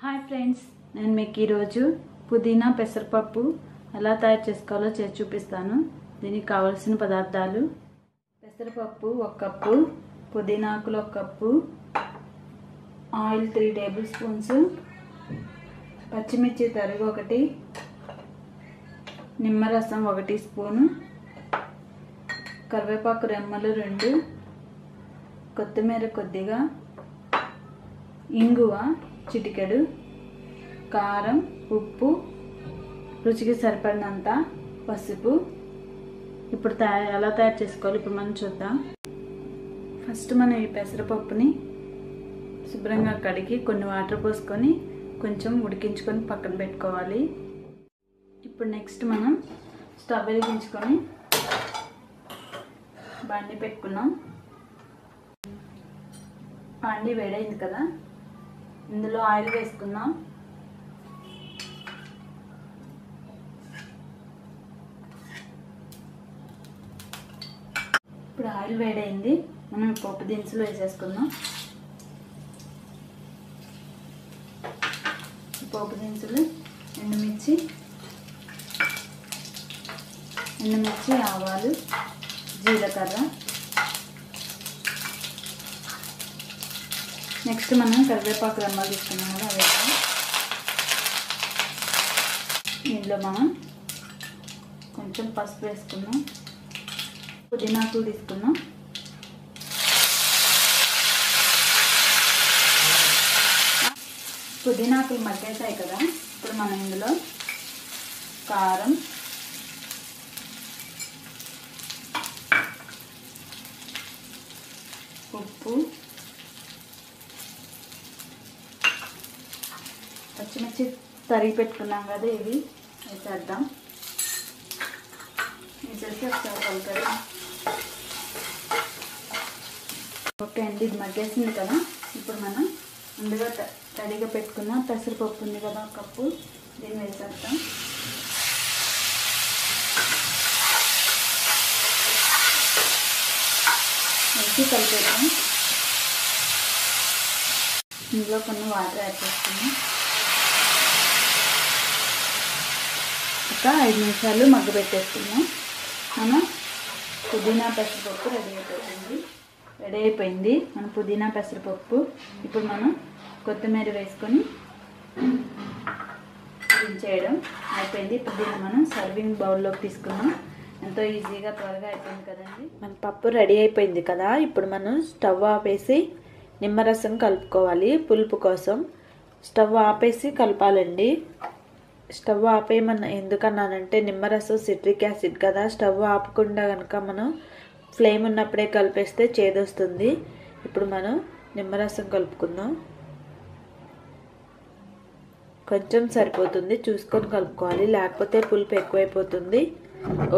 Hi friends, నేను మీకు ఈరోజు పుదీనా పెసరపప్పు ఎలా తయారు చేసుకోవాలో చేసి చూపిస్తాను. దీనికి కావలసిన పదార్థాలు: పెసరపప్పు 1 కప్పు, పుదీనా ఆకులు 1 కప్పు, ఆయిల్ 3 టేబుల్ స్పూన్స్, పచ్చిమిర్చి తరుగు 1, నిమ్మరసం 1 స్పూను, కరివేపాకు రెమ్మలు 2, కొత్తిమీర కొద్దిగా, ఇంగువ చిటికెడు, కారం, ఉప్పు, రుచికి సరిపడినంత, పసుపు. ఇప్పుడు ఎలా తయారు చేసుకోవాలి ఇప్పుడు మనం చూద్దాం. ఫస్ట్ మనం ఈ పెసరపప్పుని శుభ్రంగా కడిగి కొన్ని వాటర్ పోసుకొని కొంచెం ఉడికించుకొని పక్కన పెట్టుకోవాలి. ఇప్పుడు నెక్స్ట్ మనం స్టవ్ వెలిగించుకొని బాండి పెట్టుకున్నాం. బాండి వేడైంది కదా, ఇందులో ఆయిల్ వేసుకుందాం. ఇప్పుడు ఆయిల్ వేడైంది, మనం పప్పు దినుసులు వేసేసుకుందాం. పోపు దినుసులు ఎండుమిర్చి, ఆవాలు, జీలకర్ర. నెక్స్ట్ మనం కరివేపాకు రెమ్మలు తీసుకున్నాం కదా, అవి దీంట్లో మనం కొంచెం పసుపు వేసుకున్నాం. పుదీనాకు తీసుకున్నాం. పుదీనాకులు మగ్గేసాయి కదా, ఇప్పుడు మనం ఇందులో కారం, ఉప్పు, పచ్చిమిర్చి తరిగి పెట్టుకున్నాం కదా, ఇవి వేసేద్దాం. వేసేసి ఒకసారి కలుపుతారు. ఓకే అండి, ఇది మగ్గేసింది కదా. ఇప్పుడు మనం ముందుగా తడిగా పెట్టుకున్న పెసరపప్పు ఉంది కదా, 1 కప్పు, దీన్ని వేసేద్దాం. వేసి కలిపేద్దాం. ఇందులో కొన్ని వాటర్ యాడ్ చేసుకున్నాం. ఒక 5 నిమిషాలు మగ్గబెట్టేసుకున్నాం. మనం పుదీనా పెసరపప్పు రెడీ అయిపోయింది మన పుదీనా పెసరపప్పు. ఇప్పుడు మనం కొత్తిమీర వేసుకొని దించేయడం అయిపోయింది. ఇప్పుడు దీన్ని మనం సర్వింగ్ బౌల్లోకి తీసుకున్నాం. ఎంతో ఈజీగా త్వరగా అయిపోయింది కదండి. మన పప్పు రెడీ అయిపోయింది కదా. ఇప్పుడు మనం స్టవ్ ఆపేసి నిమ్మరసం కలుపుకోవాలి. పులుపు కోసం స్టవ్ ఆపేసి కలపాలండి. స్టవ్ ఆపేయమన్నా ఎందుకన్నానంటే నిమ్మరసం సిట్రిక్ యాసిడ్ కదా, స్టవ్ ఆపకుండా కనుక మనం ఫ్లేమ్ ఉన్నప్పుడే కలిపేస్తే చేదొస్తుంది. ఇప్పుడు మనం నిమ్మరసం కలుపుకుందాం. కొంచెం సరిపోతుంది, చూసుకొని కలుపుకోవాలి, లేకపోతే పులుపు ఎక్కువైపోతుంది.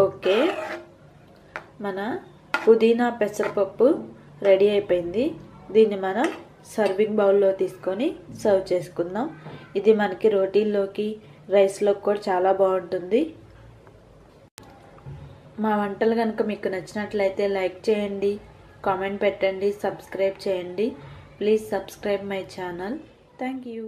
ఓకే, మన పుదీనా పెసరపప్పు రెడీ అయిపోయింది. దీన్ని మనం సర్వింగ్ బౌల్లో తీసుకొని సర్వ్ చేసుకుందాం. ఇది మనకి రోటీల్లోకి, రైస్లోకి కూడా చాలా బాగుంటుంది. మా వంటలు కనుక మీకు నచ్చినట్లయితే లైక్ చేయండి, కామెంట్ పెట్టండి, సబ్స్క్రైబ్ చేయండి. Please subscribe my channel. Thank you.